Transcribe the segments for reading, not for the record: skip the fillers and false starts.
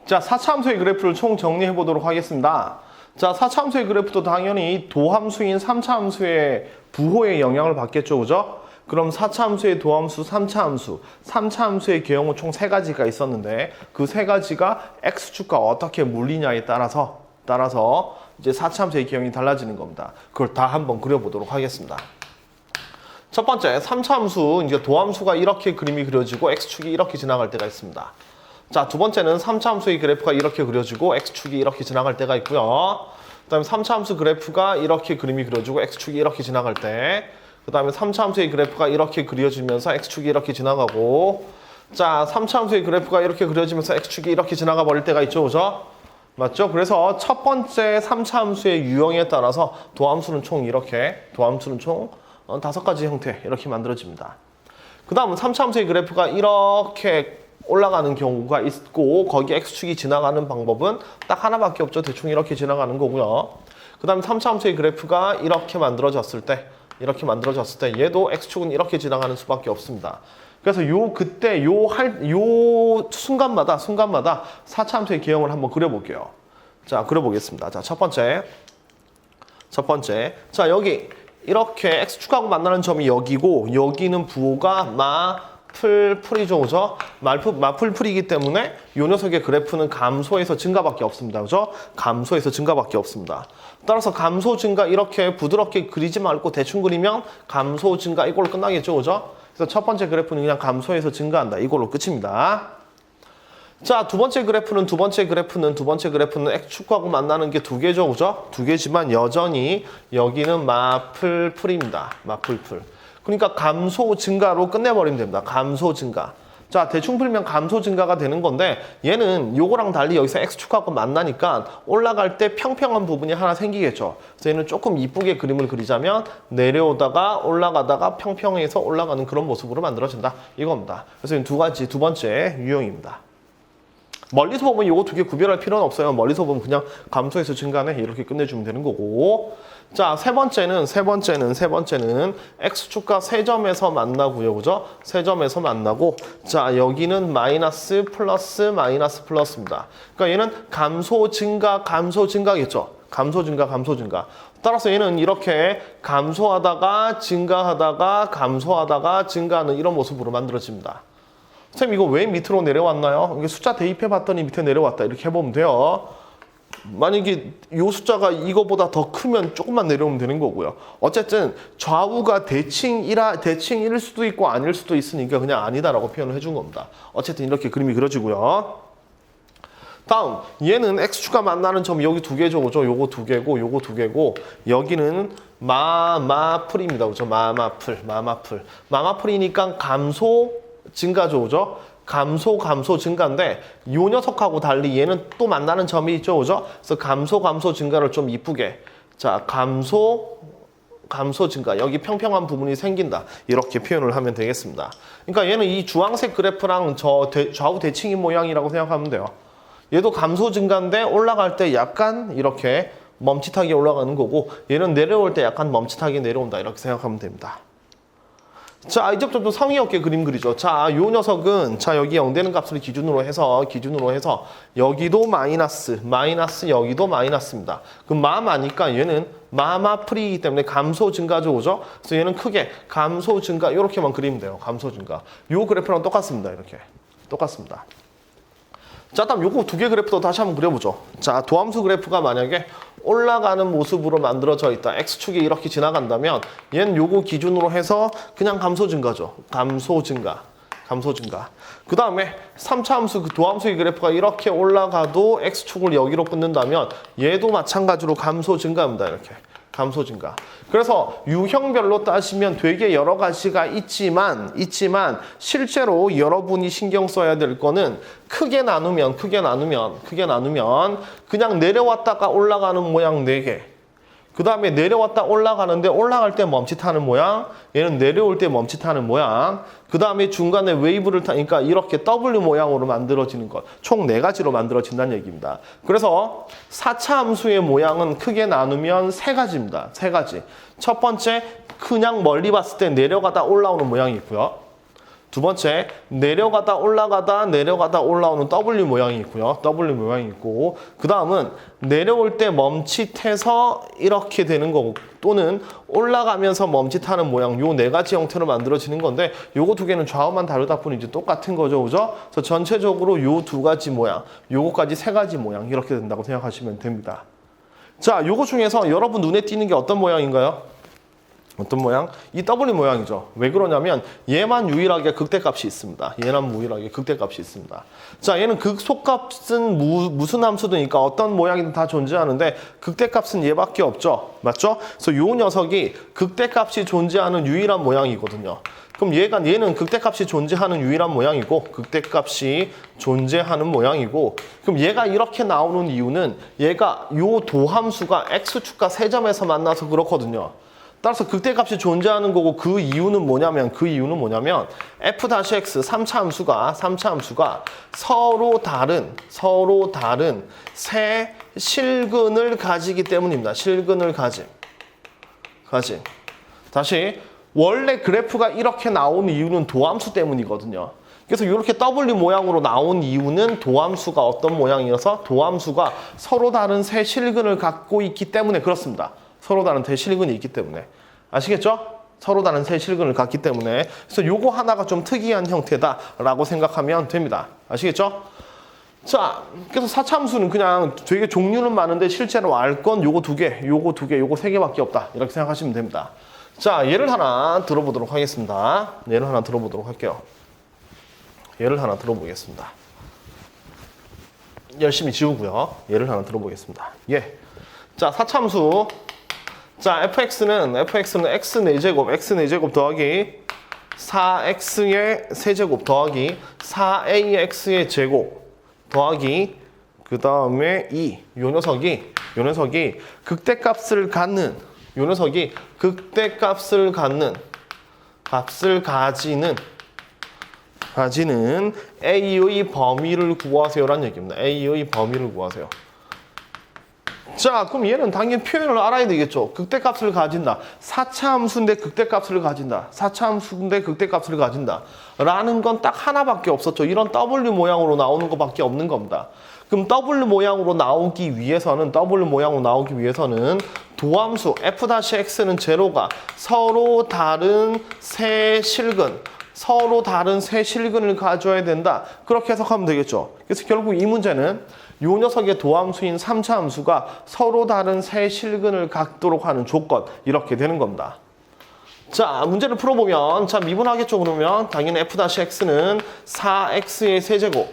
자, 4차 함수의 그래프를 총 정리해 보도록 하겠습니다. 자, 4차 함수의 그래프도 당연히 도함수인 3차 함수의 부호의 영향을 받겠죠, 그죠? 그럼 4차 함수의 도함수, 3차 함수, 3차 함수의 경우 총 3가지가 있었는데 그 3가지가 x축과 어떻게 물리냐에 따라서 이제 4차 함수의 기형이 달라지는 겁니다. 그걸 다 한번 그려보도록 하겠습니다. 첫 번째, 3차 함수, 이제 도함수가 이렇게 그림이 그려지고 x축이 이렇게 지나갈 때가 있습니다. 자, 두 번째는 3차 함수의 그래프가 이렇게 그려지고 x축이 이렇게 지나갈 때가 있고요. 그 다음에 3차 함수 그래프가 이렇게 그림이 그려지고 x축이 이렇게 지나갈 때, 그 다음에 3차 함수의 그래프가 이렇게 그려지면서 x축이 이렇게 지나가고, 자, 3차 함수의 그래프가 이렇게 그려지면서 x축이 이렇게 지나가 버릴 때가 있죠, 그죠? 맞죠? 그래서 첫 번째 3차 함수의 유형에 따라서 도함수는 총 5가지 형태 이렇게 만들어집니다. 그 다음은 3차 함수의 그래프가 이렇게 올라가는 경우가 있고 거기에 x축이 지나가는 방법은 딱 하나밖에 없죠. 대충 이렇게 지나가는 거고요. 그 다음에 3차 함수의 그래프가 이렇게 만들어졌을 때 얘도 x축은 이렇게 지나가는 수밖에 없습니다. 그래서 요 순간마다 4차 함수의 기형을 한번 그려볼게요. 자, 그려보겠습니다. 자, 첫 번째. 자, 여기 이렇게 x축하고 만나는 점이 여기고 여기는 부호가 풀이죠, 그죠? 마풀풀이기 때문에 이 녀석의 그래프는 감소해서 증가밖에 없습니다, 그죠? 감소해서 증가밖에 없습니다. 따라서 감소 증가 이렇게 부드럽게 그리지 말고 대충 그리면 감소 증가 이걸로 끝나겠죠, 그죠? 그래서 첫 번째 그래프는 그냥 감소해서 증가한다, 이걸로 끝입니다. 자, 두 번째 그래프는 x축하고 만나는 게 2개죠, 그죠? 2개지만 여전히 여기는 마풀풀입니다, 마풀풀. 그러니까 감소 증가로 끝내버리면 됩니다. 감소 증가. 자, 대충 풀면 감소 증가가 되는 건데 얘는 요거랑 달리 여기서 x축하고 만나니까 올라갈 때 평평한 부분이 하나 생기겠죠. 그래서 얘는 조금 이쁘게 그림을 그리자면 내려오다가 올라가다가 평평해서 올라가는 그런 모습으로 만들어진다. 이겁니다. 그래서 이 두 번째 유형입니다. 멀리서 보면 요거 2개 구별할 필요는 없어요. 멀리서 보면 그냥 감소해서 증가네 이렇게 끝내주면 되는 거고. 자, 세 번째는 x축과 세점에서 만나고요, 그죠? 세점에서 만나고, 자, 여기는 마이너스 플러스 플러스입니다. 그러니까 얘는 감소 증가겠죠? 감소 증가. 따라서 얘는 이렇게 감소하다가 증가하는 이런 모습으로 만들어집니다. 선생님, 이거 왜 밑으로 내려왔나요? 이게 숫자 대입해 봤더니 밑에 내려왔다. 이렇게 해보면 돼요. 만약에 이 숫자가 이거보다 더 크면 조금만 내려오면 되는 거고요. 어쨌든 좌우가 대칭일 수도 있고 아닐 수도 있으니까 그냥 아니다라고 표현을 해준 겁니다. 어쨌든 이렇게 그림이 그려지고요. 다음, 얘는 x축과 만나는 점이 여기 2개죠, 그죠? 요거 2개고, 요거 2개고, 여기는 마풀입니다, 그죠? 마마풀. 마마풀이니까 감소 증가죠, 그죠? 감소 증가인데 요 녀석하고 달리 얘는 또 만나는 점이 있죠, 그죠? 그래서 감소 증가를 좀 이쁘게, 자, 감소 증가, 여기 평평한 부분이 생긴다, 이렇게 표현을 하면 되겠습니다. 그러니까 얘는 이 주황색 그래프랑 좌우 대칭인 모양이라고 생각하면 돼요. 얘도 감소 증가인데 올라갈 때 약간 이렇게 멈칫하게 올라가는 거고 얘는 내려올 때 약간 멈칫하게 내려온다, 이렇게 생각하면 됩니다. 자, 이제부터 상위 어깨 그림 그리죠. 자, 요 녀석은, 자, 여기 0 되는 값을 기준으로 해서 여기도 마이너스, 여기도 마이너스입니다. 그럼 마니까 얘는 마풀이기 때문에 감소 증가죠, 그죠? 그래서 얘는 크게 감소 증가 이렇게만 그리면 돼요. 감소 증가. 요 그래프랑 똑같습니다. 이렇게 똑같습니다. 자, 다음 요거 2개 그래프도 다시 한번 그려보죠. 자, 도함수 그래프가 만약에 올라가는 모습으로 만들어져 있다. x축이 이렇게 지나간다면 얘는 요거 기준으로 해서 그냥 감소 증가죠. 감소 증가. 그 다음에 3차 함수, 도함수의 그래프가 이렇게 올라가도 x축을 여기로 끊는다면 얘도 마찬가지로 감소 증가입니다. 이렇게. 감소 증가. 그래서 유형별로 따지면 되게 여러 가지가 있지만 실제로 여러분이 신경 써야 될 거는 크게 나누면 그냥 내려왔다가 올라가는 모양 4개. 그 다음에 내려왔다 올라가는데 올라갈 때 멈칫하는 모양, 얘는 내려올 때 멈칫하는 모양, 그 다음에 중간에 웨이브를 타니까 이렇게 W 모양으로 만들어지는 것, 총 4가지로 만들어진다는 얘기입니다. 그래서 4차 함수의 모양은 크게 나누면 3가지입니다. 3가지. 첫 번째, 그냥 멀리 봤을 때 내려가다 올라오는 모양이 있고요. 두 번째, 내려가다 올라가다 내려가다 올라오는 W 모양이 있고요. W 모양이 있고, 그 다음은 내려올 때 멈칫해서 이렇게 되는 거고, 또는 올라가면서 멈칫하는 모양, 요 네 가지 형태로 만들어지는 건데, 요거 두 개는 좌우만 다르다 뿐이지 똑같은 거죠, 그죠? 그래서 전체적으로 요 두 가지 모양, 요거까지 세 가지 모양 이렇게 된다고 생각하시면 됩니다. 자, 요거 중에서 여러분 눈에 띄는 게 어떤 모양인가요? 어떤 모양? 이 W 모양이죠. 왜 그러냐면 얘만 유일하게 극대값이 있습니다. 얘만 유일하게 극대값이 있습니다. 자, 얘는 극소값은 무슨 함수드니까 어떤 모양이든 다 존재하는데 극대값은 얘밖에 없죠. 맞죠? 그래서 요 녀석이 극대값이 존재하는 유일한 모양이거든요. 그럼 얘는 극대값이 존재하는 유일한 모양이고 극대값이 존재하는 모양이고, 그럼 얘가 이렇게 나오는 이유는 얘가 요 도함수가 x축과 세점에서 만나서 그렇거든요. 따라서 극대값이 존재하는 거고, 그 이유는 뭐냐면 f-x 3차 함수가 서로 다른 세 실근을 가지기 때문입니다. 실근을 가짐. 다시, 원래 그래프가 이렇게 나온 이유는 도함수 때문이거든요. 그래서 이렇게 W 모양으로 나온 이유는 도함수가 어떤 모양이어서 도함수가 서로 다른 세 실근을 갖고 있기 때문에 그렇습니다. 서로 다른 세 실근이 있기 때문에. 아시겠죠? 서로 다른 세 실근을 갖기 때문에. 그래서 요거 하나가 좀 특이한 형태다라고 생각하면 됩니다. 아시겠죠? 자, 그래서 사차함수는 그냥 되게 종류는 많은데 실제로 알 건 요거 두 개, 요거 세 개밖에 없다. 이렇게 생각하시면 됩니다. 자, 예를 하나 들어보도록 하겠습니다. 예를 하나 들어보도록 할게요. 예를 하나 들어보겠습니다. 열심히 지우고요. 예를 하나 들어보겠습니다. 예. 자, 사차함수. 자, fx는 x4제곱 더하기 4x의 세제곱 더하기 4ax의 제곱 더하기 그 다음에 2. 요 녀석이 극대값을 갖는 값을 가지는 A의 범위를 구하세요라는 얘기입니다. A의 범위를 구하세요. 자, 그럼 얘는 당연히 표현을 알아야 되겠죠. 극대값을 가진다. 4차 함수인데 극대값을 가진다. 4차 함수인데 극대값을 가진다. 라는 건 딱 하나밖에 없었죠. 이런 W 모양으로 나오는 것밖에 없는 겁니다. 그럼 W 모양으로 나오기 위해서는 도함수 f-x는 제로가 서로 다른 세 실근을 가져야 된다. 그렇게 해석하면 되겠죠. 그래서 결국 이 문제는 요 녀석의 도함수인 3차 함수가 서로 다른 세 실근을 갖도록 하는 조건, 이렇게 되는 겁니다. 자, 문제를 풀어보면, 자, 미분하겠죠. 그러면 당연히 f-x는 4x의 세제곱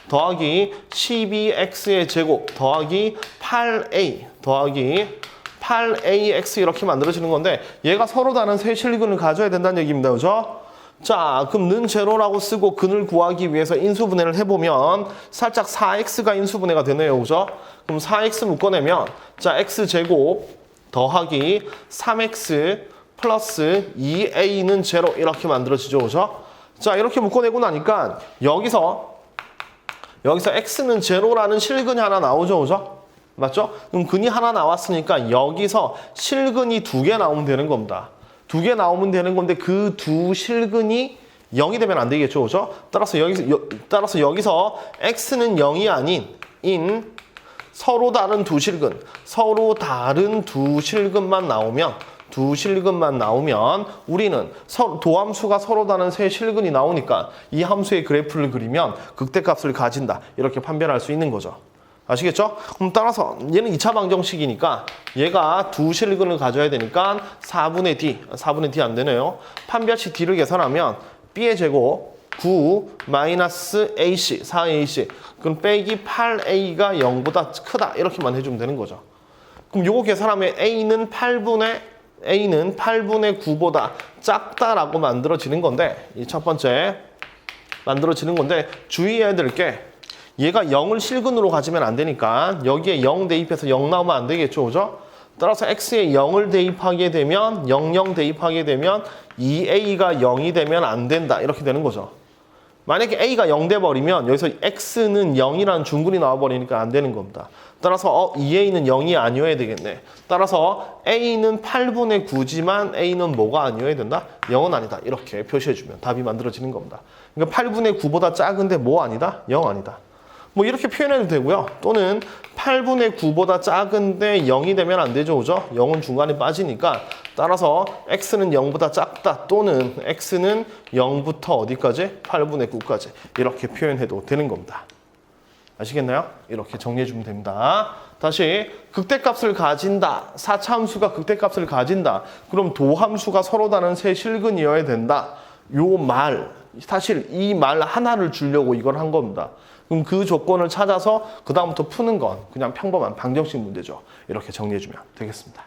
더하기 12x의 제곱 더하기 8a 더하기 8ax 이렇게 만들어지는 건데, 얘가 서로 다른 세 실근을 가져야 된다는 얘기입니다. 그죠? 자, 그럼 는 제로라고 쓰고 근을 구하기 위해서 인수분해를 해보면 살짝 4x가 인수분해가 되네요. 그죠? 그럼 4x 묶어내면, 자, x제곱 더하기 3x 플러스 2a는 제로 이렇게 만들어지죠. 그죠? 자, 이렇게 묶어내고 나니까 여기서 x는 제로라는 실근이 하나 나오죠. 그죠? 맞죠? 그럼 근이 하나 나왔으니까 여기서 실근이 두 개 나오면 되는 겁니다. 두 개 나오면 되는 건데 그 두 실근이 0이 되면 안 되겠죠. 그죠? 따라서 여기서 x는 0이 아닌 서로 다른 두 실근만 나오면 우리는 도함수가 서로 다른 세 실근이 나오니까 이 함수의 그래프를 그리면 극대값을 가진다. 이렇게 판별할 수 있는 거죠. 아시겠죠? 그럼 따라서 얘는 2차 방정식이니까 얘가 두 실근을 가져야 되니까 4분의 D 안 되네요. 판별식 D를 계산하면 B의 제곱 9 마이너스 AC 4AC 그럼 빼기 8A가 0보다 크다 이렇게만 해주면 되는 거죠. 그럼 요거 계산하면 A는 8분의 9보다 작다라고 만들어지는 건데, 이 첫 번째 만들어지는 건데 주의해야 될 게 얘가 0을 실근으로 가지면 안 되니까 여기에 0 대입해서 0 나오면 안 되겠죠. 그죠? 따라서 x에 0을 대입하게 되면 0 대입하게 되면 2a가 0이 되면 안 된다. 이렇게 되는 거죠. 만약에 a가 0 돼버리면 여기서 x는 0이라는 중근이 나와버리니까 안 되는 겁니다. 따라서 2a는 0이 아니어야 되겠네. 따라서 a는 8분의 9지만 a는 뭐가 아니어야 된다? 0은 아니다. 이렇게 표시해주면 답이 만들어지는 겁니다. 그러니까 8분의 9보다 작은데 뭐 아니다? 0 아니다. 뭐 이렇게 표현해도 되고요. 또는 8분의 9보다 작은데 0이 되면 안 되죠. 그죠? 0은 중간에 빠지니까 따라서 x는 0보다 작다 또는 x는 0부터 어디까지? 8분의 9까지 이렇게 표현해도 되는 겁니다. 아시겠나요? 이렇게 정리해주면 됩니다. 다시 극대값을 가진다. 4차 함수가 극대값을 가진다. 그럼 도함수가 서로 다른 세 실근이어야 된다. 요 말, 사실 이 말 하나를 주려고 이걸 한 겁니다. 그럼 그 조건을 찾아서 그 다음부터 푸는 건 그냥 평범한 방정식 문제죠. 이렇게 정리해주면 되겠습니다.